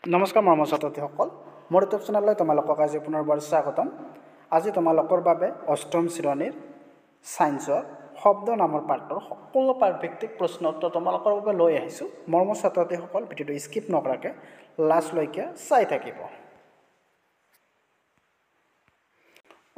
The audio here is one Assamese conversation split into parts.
নমস্কাৰ মৰমৰ ছাত্ৰছাত্ৰীসকল, মোৰ ইউটিউব চেনেললৈ তোমালোকক আজি পুনৰবাৰ স্বাগতম। আজি তোমালোকৰ বাবে অষ্টম শ্ৰেণীৰ ছায়েন্সৰ শব্দ নামৰ পাঠৰ সকলো পাঠভিত্তিক প্ৰশ্ন উত্তৰ তোমালোকৰ বাবে লৈ আহিছোঁ। মৰমৰ ছাত্ৰছাত্ৰীসকল, ভিডিঅ'টো স্কিপ নকৰাকৈ লাষ্টলৈকে চাই থাকিব।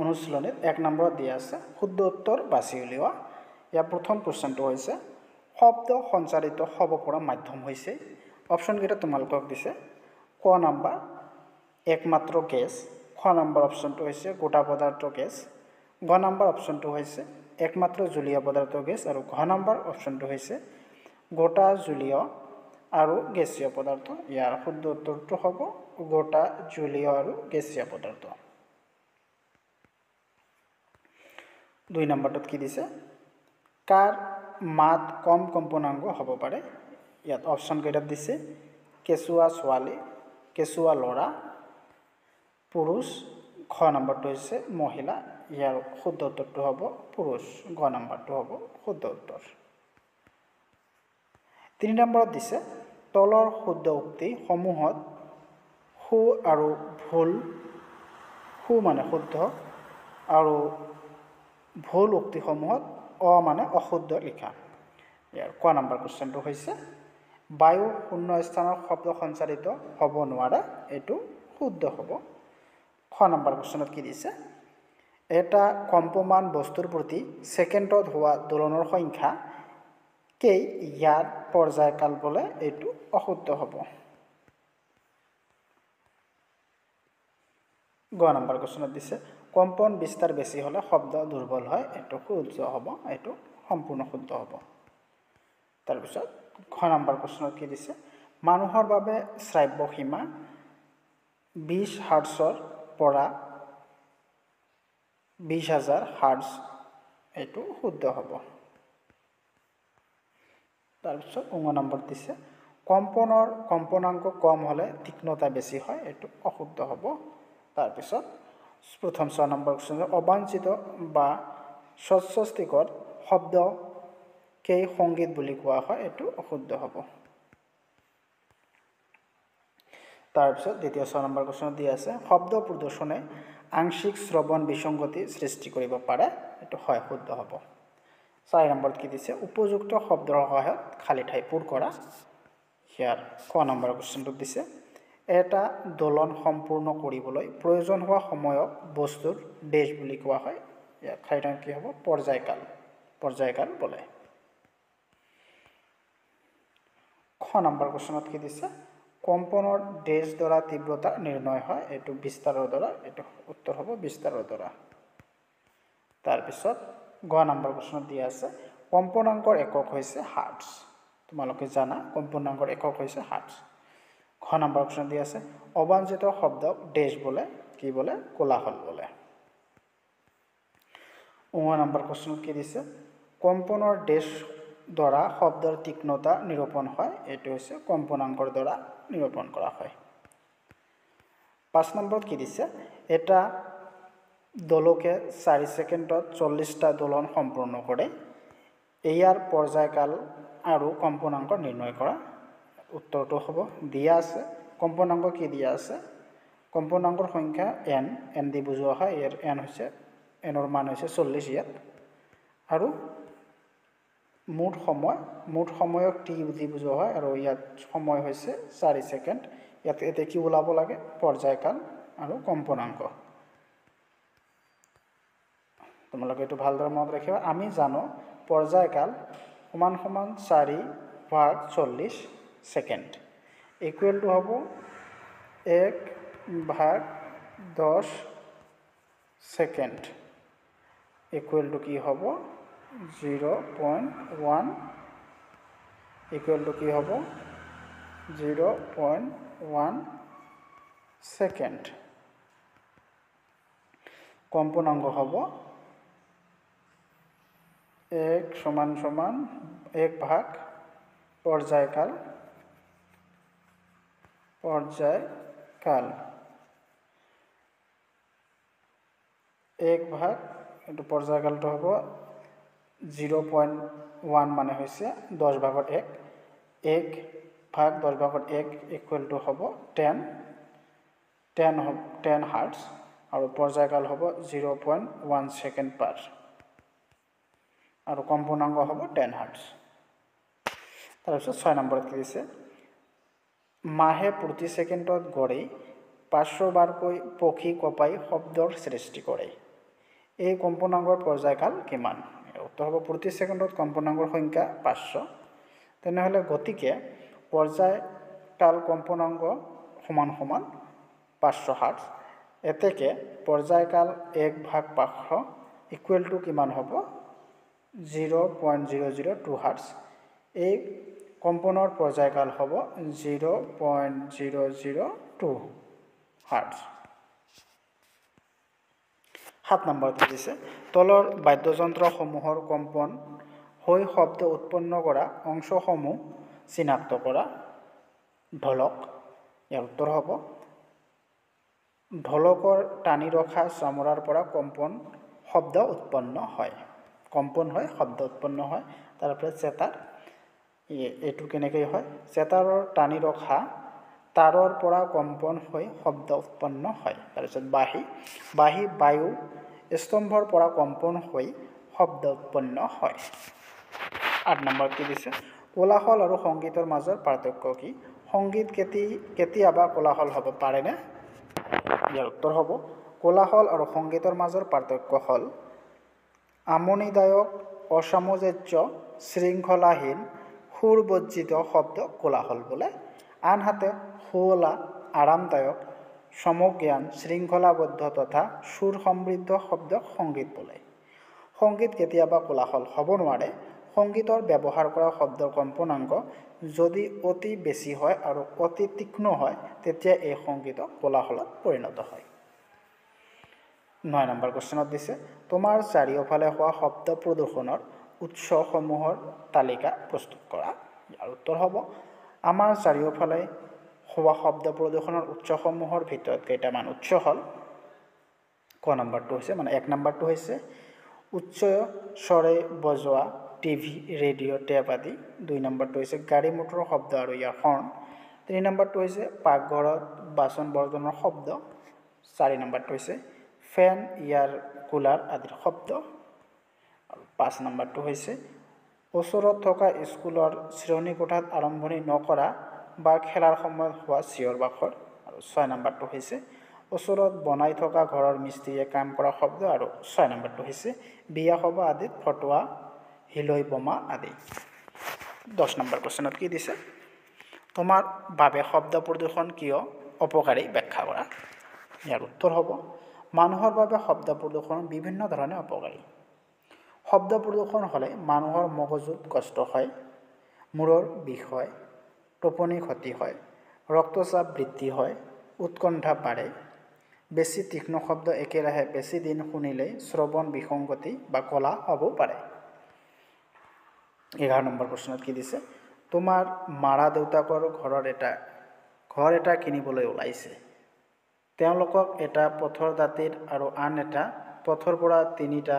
অনুশীলনীত 1 নম্বৰত দিয়া আছে শুদ্ধ উত্তৰ বাছি উলিওৱা। ইয়াৰ প্ৰথম কুৱেশ্যনটো হৈছে শব্দ সঞ্চাৰিত হ'ব পৰা মাধ্যম হৈছে। অপশ্যনকেইটা তোমালোকক দিছে। ক নম্বৰ একমাত্ৰ গেছ, খ নম্বৰ অপশ্যনটো হৈছে গোটা পদাৰ্থ গেছ, গ নম্বৰ অপশ্যনটো হৈছে একমাত্ৰ জলীয় পদাৰ্থ গেছ আৰু ঘ নম্বৰ অপশ্যনটো হৈছে গোটা জলীয় আৰু গেছীয় পদাৰ্থ। ইয়াৰ শুদ্ধ উত্তৰটো হ'ব গোটা জলীয় আৰু গেছীয় পদাৰ্থ। 2 নম্বৰটোত কি দিছে? কাৰ মাত কম কম্পনাংগ হ'ব পাৰে? ইয়াত অপশ্যন কেইটাত দিছে কেঁচুৱা ছোৱালী, কেঁচুৱা ল'ৰা, পুৰুষ। খ নম্বৰটো হৈছে মহিলা। ইয়াৰ শুদ্ধ উত্তৰটো হ'ব পুৰুষ। গ নম্বৰটো হ'ব শুদ্ধ উত্তৰ। 3 নম্বৰত দিছে তলৰ শুদ্ধ উক্তি সমূহত সু আৰু ভুল, সু মানে শুদ্ধ আৰু ভুল উক্তিসমূহত অ মানে অশুদ্ধ লিখা। ইয়াৰ ক নম্বৰ কুৱেশ্যনটো হৈছে বায়ু শূন্য স্থানত শব্দ সঞ্চাৰিত হ'ব নোৱাৰে, এইটো শুদ্ধ হ'ব। খ নম্বৰ কুৱেশ্যনত কি দিছে? এটা কম্পমান বস্তুৰ প্ৰতি ছেকেণ্ডত হোৱা দোলনৰ সংখ্যা কেই ইয়াত পৰ্যায়কাল বোলে, এইটো অশুদ্ধ হ'ব। গ নম্বৰ কুৱেশ্যনত দিছে কম্পন বিস্তাৰ বেছি হ'লে শব্দ দুৰ্বল হয়, এইটো শুদ্ধ হ'ব, এইটো সম্পূৰ্ণ শুদ্ধ হ'ব। তাৰপিছত ঘ নম্বৰ কুৱেশ্যনত কি দিছে? মানুহৰ বাবে শ্ৰাব্য সীমা 20 হাৰ্টছৰ পৰা 20,000 হাৰ্টছ, এইটো শুদ্ধ হ'ব। তাৰপিছত ঙ নম্বৰ দিছে কম্পনৰ কম্পনাংক কম হ'লে তীক্ষ্ণতা বেছি হয়, এইটো অশুদ্ধ হ'ব। তাৰপিছত প্ৰথম 6 নম্বৰ কুৱেশ্যন অবাঞ্ছিত বা স্বস্বস্তিকৰ শব্দকেই সংগীত বুলি কোৱা হয়, এইটো অশুদ্ধ হ'ব। তাৰপিছত দ্বিতীয় 6 নম্বৰ কুৱেশ্যন দি আছে শব্দ প্ৰদূষণে আংশিক শ্ৰৱণ বিসংগতি সৃষ্টি কৰিব পাৰে, এইটো হয়, শুদ্ধ হ'ব। 4 নম্বৰত কি দিছে? উপযুক্ত শব্দৰ সহায়ত খালী ঠাই পূৰ কৰা। ইয়াৰ ক নম্বৰ কুৱেশ্যনটো দিছে এটা দোলন সম্পূৰ্ণ কৰিবলৈ প্ৰয়োজন হোৱা সময়ক বস্তুৰ ডেশ বুলি কোৱা হয়। ইয়াৰ খালী ঠাই কি হ'ব? পৰ্যায়কাল, পৰ্যায়কাল বোলে। খ নম্বৰ কুৱেশ্যনত কি দিছে? কম্পনৰ ডেশ দ্বাৰা তীব্ৰতা নিৰ্ণয় হয়, এইটো বিস্তাৰৰ দ্বাৰা, এইটো উত্তৰ হ'ব বিস্তাৰৰ দ্বাৰা। তাৰপিছত গ নম্বৰ কুৱেশ্যনত দিয়া আছে কম্পনাংকৰ একক হৈছে হাৰ্টছ। তোমালোকে জানা কম্পনাংকৰ একক হৈছে হাৰ্টছ। ঘ নম্বৰ কুৱেশ্যন দিয়া আছে অবাঞ্ছিত শব্দক ডেশ বোলে, কি বোলে? কোলাহল বোলে। ঙ নম্বৰ কুৱেশ্যনত কি দিছে? কম্পনৰ ডেশ দ্বাৰা শব্দৰ তীক্ষ্ণতা নিৰূপণ হয়, এইটো হৈছে কম্পনাংকৰ দ্বাৰা নিৰূপণ কৰা হয়। 5 নম্বৰত কি দিছে? এটা দোলকে 4 ছেকেণ্ডত 40টা দোলন সম্পূৰ্ণ কৰে, ইয়াৰ পৰ্যায়কাল আৰু কম্পনাংক নিৰ্ণয় কৰা। উত্তৰটো হ'ব দিয়া আছে কম্পনাংক কি দিয়া আছে? কম্পনাংকৰ সংখ্যা এন দি বুজোৱা হয়। ইয়াৰ এনৰ মান হৈছে 40 ইয়াত। আৰু মুঠ সময়ক টি দি বুজোৱা হয় আৰু ইয়াত সময় হৈছে 4 ছেকেণ্ড। ইয়াত এতিয়া কি ওলাব লাগে? পৰ্যায়কাল আৰু কম্পনাংক। তোমালোকে এইটো ভালদৰে মনত ৰাখিবা। আমি জানো পৰ্যায়কাল সমান 4/40 ছেকেণ্ড ইকুৱেল টু হ'ব 1/10 ছেকেণ্ড ইকুৱেল টু কি হ'ব? 0.1 ইকুৱেল টু কি হ'ব? 0.1 ছেকেণ্ড। কম্পনাংক হ'ব 1 = 1/, পৰ্যায়কাল 1/, এইটো পৰ্যায়কালটো হ'ব 0.1 মানে হৈছে 10/1, 1 ভাগ 10/1 ইকুৱেল টু হ'ব 10 হাৰ্টজ আৰু পৰ্যায়কাল হ'ব 0.1 ছেকেণ্ড পাৰ আৰু কম্পনাংক হ'ব 10 হাৰ্টজ। তাৰপিছত 6 নম্বৰত কি দিছে, মাহে প্ৰতি ছেকেণ্ডত গড়ে 500 বাৰকৈ পক্ষী কপাই শব্দৰ সৃষ্টি কৰে। এই কম্পনাংকৰ পৰ্যায়কাল কিমান? উত্তৰ হ'ব প্ৰতি ছেকেণ্ডত কম্পনাংকৰ সংখ্যা 500। তেনেহ'লে গতিকে পৰ্যায়কাল কম্পনাংক সমান 500 হাৰ্টজ। এতেকে পৰ্যায়কাল 1/500 ইকুৱেল টু কিমান হ'ব? 0.002 হাৰ্টজ। এই কম্পনৰ পৰ্যায়কাল হ'ব 0.002 হাৰ্টজ। 7 নম্বৰত দিছে, তলৰ বাদ্যযন্ত্ৰসমূহৰ কম্পন হৈ শব্দ উৎপন্ন কৰা অংশসমূহ চিনাক্ত কৰা। ঢোলক, ইয়াৰ উত্তৰ হ'ব ঢোলকৰ টানি ৰখা চামৰাৰ পৰা শব্দ উৎপন্ন হয়। কম্পন হয়, শব্দ উৎপন্ন হয়। তাৰপৰা চেতাৰ, এইটো কেনেকৈ হয়? চেতাৰৰ টানি ৰখা তাৰৰ পৰা কম্পন হৈ শব্দ উৎপন্ন হয়। তাৰপিছত বাঁহী বায়ু স্তম্ভৰ পৰা কম্পন হৈ শব্দ উৎপন্ন হয়। 8 নম্বৰত কি দিছে, কোলাহল আৰু সংগীতৰ মাজৰ পাৰ্থক্য কি? সংগীত কেতিয়াবা কোলাহল হ'ব পাৰেনে? ইয়াৰ উত্তৰ হ'ব কোলাহল আৰু সংগীতৰ মাজৰ পাৰ্থক্য হ'ল আমনিদায়ক, অসামঞ্জস্য, শৃংখলাহীন, সুৰবৰ্জিত শব্দ কোলাহল বোলে। আনহাতে শুৱলা, আৰামদায়ক, সমজ্ঞান, শৃংখলাবদ্ধ তথা সুৰ সমৃদ্ধ শব্দক সংগীত বোলে। সংগীত কেতিয়াবা কোলাহল হ'ব নোৱাৰে। সংগীতৰ ব্যৱহাৰ কৰা শব্দৰ কম্পনাংক যদি অতি বেছি হয় আৰু অতি তীক্ষ্ণ হয় তেতিয়া এই সংগীত কোলাহলত পৰিণত হয়। 9 নম্বৰ কুৱেশ্যনত দিছে, তোমাৰ চাৰিওফালে হোৱা শব্দ প্ৰদূষণৰ উৎসসমূহৰ তালিকা প্ৰস্তুত কৰা। ইয়াৰ উত্তৰ হ'ব আমাৰ চাৰিওফালে হোৱা শব্দ প্ৰদূষণৰ উৎসসমূহৰ ভিতৰত কেইটামান উৎস হ'ল, নম্বৰটো হৈছে 1 নম্বৰটো হৈছে উচ্চ স্বৰে বজোৱা টিভি, ৰেডিঅ', টেপ আদি। 2 নম্বৰটো হৈছে গাড়ী মটৰৰ শব্দ আৰু ইয়াৰ হৰ্ণ। 3 নম্বৰটো হৈছে পাকঘৰত বাচন বৰ্তনৰ শব্দ। 4 নম্বৰটো হৈছে ফেন, এয়াৰ কুলাৰ আদিৰ শব্দ। আৰু 5 নম্বৰটো হৈছে ওচৰত থকা স্কুলৰ শ্ৰেণীকোঠাত আৰম্ভণি নকৰা বা খেলাৰ সময়ত হোৱা চিঞৰ বাখৰ। আৰু 6 নম্বৰটো হৈছে ওচৰত বনাই থকা ঘৰৰ মিস্ত্ৰীয়ে কাম কৰা শব্দ। আৰু 6 নম্বৰটো হৈছে বিয়া সভা আদিত ফটোৱা হিলৈ বোমা আদি। 10 নম্বৰ কুৱেশ্যনত কি দিছে, তোমাৰ বাবে শব্দ প্ৰদূষণ কিয় অপকাৰী ব্যাখ্যা কৰা। ইয়াৰ উত্তৰ হ'ব মানুহৰ বাবে শব্দ প্ৰদূষণ বিভিন্ন ধৰণে অপকাৰী। শব্দ প্ৰদূষণ হ'লে মানুহৰ মগজুত কষ্ট হয়, মূৰৰ বিষ হয়, টোপনি ক্ষতি হয়, ৰক্তচাপ বৃদ্ধি হয়, উৎকণ্ঠা বাঢ়ে। বেছি তীক্ষ্ণ শব্দ একেৰাহে বেছি দিন শুনিলে শ্ৰৱণ বিসংগতি বা কলা হ'ব পাৰে। 11 নম্বৰ প্ৰশ্নত কি দিছে, তোমাৰ মাৰা দেউতাকৰ ঘৰ এটা কিনিবলৈ ওলাইছে। তেওঁলোকক এটা পথৰ দাঁতিৰ আৰু আন এটা পথৰ পৰা 3টা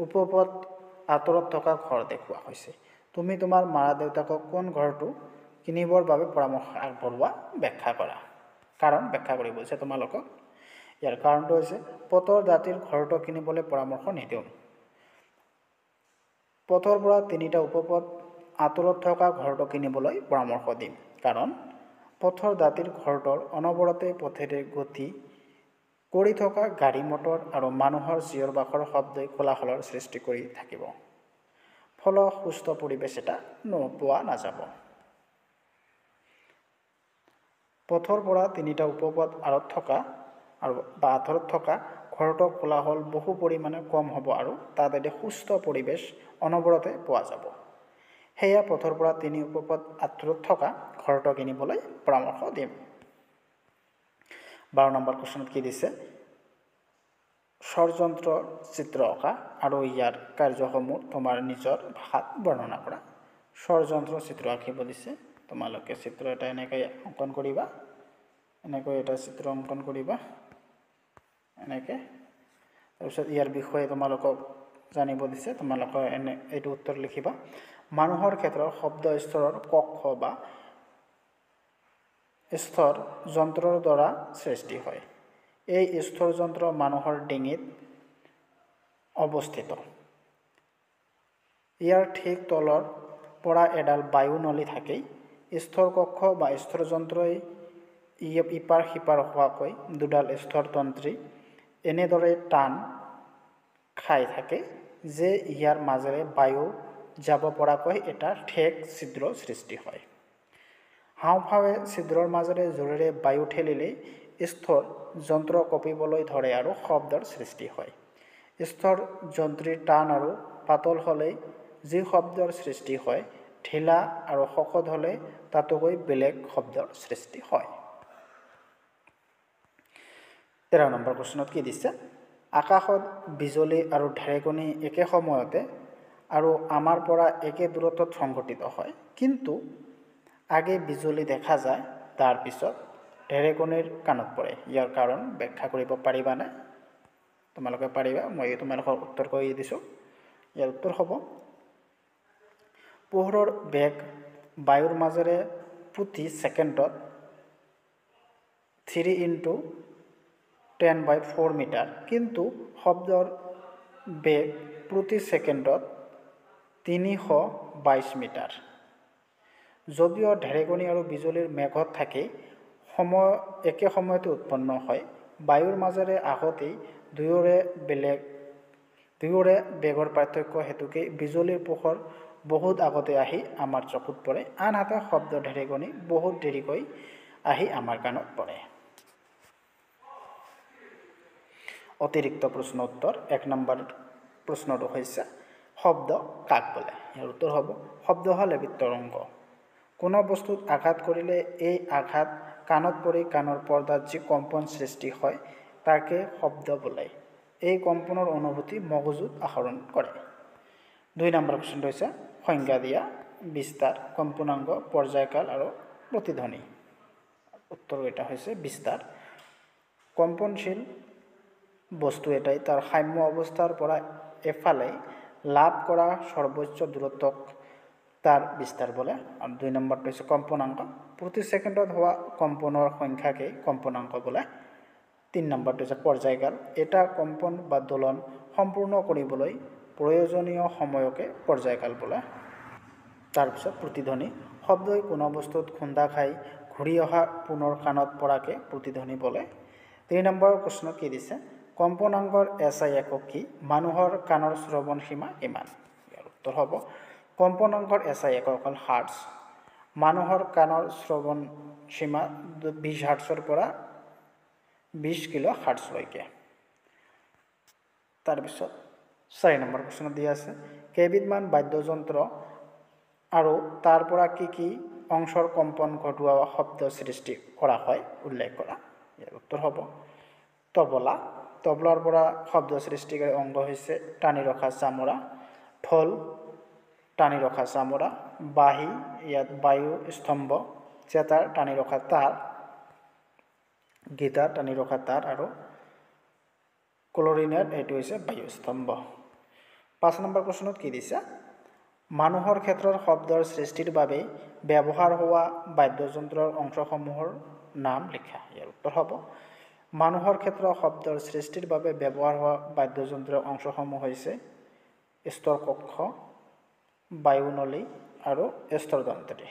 উপপথ আঁতৰত থকা ঘৰ দেখুওৱা হৈছে। তুমি তোমাৰ মাৰা দেউতাকক কোন ঘৰটো কিনিবৰ বাবে পৰামৰ্শ আগবঢ়োৱা? ব্যাখ্যা কৰা। কাৰণ ব্যাখ্যা কৰিব হৈছে তোমালোকক। ইয়াৰ কাৰণটো হৈছে পথৰ দাঁতিৰ ঘৰটো কিনিবলৈ পৰামৰ্শ নিদিওঁ। পথৰ পৰা 3টা উপপথ আঁতৰত থকা ঘৰটো কিনিবলৈ পৰামৰ্শ দিম। কাৰণ পথৰ দাঁতিৰ ঘৰটোৰ অনবৰতে পথেৰে গতি কৰি থকা গাড়ী মটৰ আৰু মানুহৰ চিঞৰ বাখৰ শব্দই কোলাহলৰ সৃষ্টি কৰি থাকিব। ফলত সুস্থ পৰিৱেশ এটা পোৱা নাযাব। পথৰ পৰা 3টা উপপথ আঁতৰত থকা ঘৰটোৰ কোলাহল বহু পৰিমাণে কম হ'ব আৰু তাত এটি সুস্থ পৰিৱেশ অনবৰতে পোৱা যাব। সেয়া পথৰ পৰা 3 উপপথ আঁতৰত থকা ঘৰটো কিনিবলৈ পৰামৰ্শ দিম। 12 নম্বৰ কুৱেশ্যনত কি দিছে, ষড়যন্ত্ৰ চিত্ৰ অঁকা আৰু ইয়াৰ কাৰ্যসমূহ তোমাৰ নিজৰ ভাষাত বৰ্ণনা কৰা। ষড়যন্ত্ৰ চিত্ৰ আঁকিব দিছে। তোমালোকে চিত্ৰ এটা এনেকৈ অংকন কৰিবা, এনেকৈ এটা চিত্ৰ অংকন কৰিবা, এনেকৈ। তাৰপিছত ইয়াৰ বিষয়ে তোমালোকক জানিব দিছে। তোমালোকে এইটো উত্তৰ লিখিবা। মানুহৰ ক্ষেত্ৰত শব্দ স্তৰৰ কক্ষ বা স্থৰ যন্ত্ৰৰ দ্বাৰা সৃষ্টি হয়। এই স্থৰ যন্ত্ৰ মানুহৰ ডিঙিত অৱস্থিত। ইয়াৰ ঠিক তলৰ পৰা এডাল বায়ু নলী থাকেই। স্থৰ কক্ষ বা স্থৰ যন্ত্ৰই ইপাৰ সিপাৰ হোৱাকৈ দুডাল স্থৰ তন্ত্ৰী এনেদৰে টান খাই থাকে যে ইয়াৰ মাজেৰে বায়ু যাব পৰাকৈ এটা ঠেক ছিদ্ৰ সৃষ্টি হয়। হাওঁফাওৱে ছিদ্ৰৰ মাজেৰে জোৰেৰে বায়ু ঠেলিলে স্থৰ যন্ত্ৰ কঁপিবলৈ ধৰে আৰু শব্দৰ সৃষ্টি হয়। স্থৰ যন্ত্ৰীৰ টান আৰু পাতল হ'লে যি শব্দৰ সৃষ্টি হয়, ঢিলা আৰু শকত হ'লে তাতোকৈ বেলেগ শব্দৰ সৃষ্টি হয়। 13 নম্বৰ প্ৰশ্নত কি দিছে? আকাশত বিজুলী আৰু ঢেৰেকনি একে সময়তে আৰু আমাৰ পৰা একে দূৰত্বত সংঘটিত হয়, কিন্তু আগে বিজুলী দেখা যায়, তাৰ পিছত ঢেৰেকনিৰ কাণত পৰে। ইয়াৰ কাৰণ ব্যাখ্যা কৰিব পাৰিবানে? তোমালোকে পাৰিবা, মই তোমালোকৰ উত্তৰ কৈ দিছোঁ। ইয়াৰ উত্তৰ হ'ব, পোহৰৰ বেগ বায়ুৰ মাজেৰে প্ৰতি ছেকেণ্ডত 3 × 10⁴ মিটাৰ, কিন্তু শব্দৰ বেগ প্ৰতি ছেকেণ্ডত 322 মিটাৰ। যদিও ঢেৰেকনি আৰু বিজুলীৰ মেঘত থাকে একে সময়তে উৎপন্ন হয়, বায়ুৰ মাজেৰে আহোঁতেই দুয়োৰে বেগৰ পাৰ্থক্য হেতুকে বিজুলীৰ পোহৰ বহুত আগতে আহি আমাৰ চকুত পৰে, আনহাতে শব্দ ঢেৰেকনি বহুত দেৰিকৈ আহি আমাৰ কাণত পৰে। অতিৰিক্ত প্ৰশ্ন উত্তৰ 1 নম্বৰ প্ৰশ্নটো হৈছে শব্দ কাক বোলে? ইয়াৰ উত্তৰ হ'ব, শব্দ হ'ল এবিধ তৰংগ। কোনো বস্তুত আঘাত কৰিলে এই আঘাত কাণত পৰি কাণৰ পৰ্দাত যি কম্পন সৃষ্টি হয় তাকে শব্দ বোলে। এই কম্পনৰ অনুভূতি মগজুত আহৰণ কৰে। 2 নম্বৰ প্ৰশ্নটো হৈছে সংজ্ঞা দিয়া, বিস্তাৰ, কম্পনাংক, পৰ্যায়কাল আৰু প্ৰতিধ্বনি। উত্তৰ এটা হৈছে বিস্তাৰ। কম্পনশীল বস্তু এটাই তাৰ সাম্য অৱস্থাৰ পৰা এফালে লাভ কৰা সৰ্বোচ্চ দূৰত্বক তাৰ বিস্তাৰ বোলে। আৰু 2 নম্বৰটো হৈছে কম্পনাংক। প্ৰতি ছেকেণ্ডত হোৱা কম্পনৰ সংখ্যাকে কম্পনাংক বোলে। 3 নম্বৰটো হৈছে পৰ্যায়কাল। এটা কম্পন বা দোলন সম্পূৰ্ণ কৰিবলৈ প্ৰয়োজনীয় সময়কে পৰ্যায়কাল বোলে। তাৰপিছত প্ৰতিধ্বনি। শব্দই কোনো বস্তুত খুন্দা খাই ঘূৰি অহা পুনৰ কাণত পৰাকে প্ৰতিধ্বনি বোলে। 3 নম্বৰ প্ৰশ্ন কি দিছে? কম্পনাংকৰ SI একক কি? মানুহৰ কাণৰ শ্ৰৱণ সীমা কিমান? ইয়াৰ উত্তৰ হ'ব, কম্পনাংকৰ SI একক হ'ল হাৰ্টজ। মানুহৰ কাণৰ শ্ৰৱণ সীমা 20 হাৰ্টজৰ পৰা 20 কিলো হাৰ্টজলৈকে। তাৰপিছত 4 নম্বৰ প্ৰশ্ন দিয়া আছে, কেইবিধমান বাদ্যযন্ত্ৰ আৰু তাৰ পৰা কি কি অংশৰ কম্পন ঘটোৱা শব্দ সৃষ্টি কৰা হয় উল্লেখ কৰা। ইয়াৰ উত্তৰ হ'ব তবলা। তবলাৰ পৰা শব্দ সৃষ্টিকাৰী অংগ হৈছে টানি ৰখা চামৰা, ঢোল টানি ৰখা চামৰা, বাঁহী ইয়াত বায়ু স্তম্ভ, চেতাৰ টানি ৰখা তাঁৰ, গীটাৰ টানি ৰখা তাঁৰ আৰু ক্লৰিনেট এইটো হৈছে বায়ু স্তম্ভ। 5 নম্বৰ প্ৰশ্নত কি দিছে? মানুহৰ ক্ষেত্ৰত শব্দৰ সৃষ্টিৰ বাবে ব্যৱহাৰ হোৱা বাদ্যযন্ত্ৰৰ অংশসমূহৰ নাম লিখা। ইয়াৰ উত্তৰ হ'ব, মানুহৰ ক্ষেত্ৰত শব্দৰ সৃষ্টিৰ বাবে ব্যৱহাৰ হোৱা বাদ্যযন্ত্ৰৰ অংশসমূহ হৈছে স্থৰ কক্ষ, বায়ু নলী আৰু স্থৰ তন্ত্ৰী।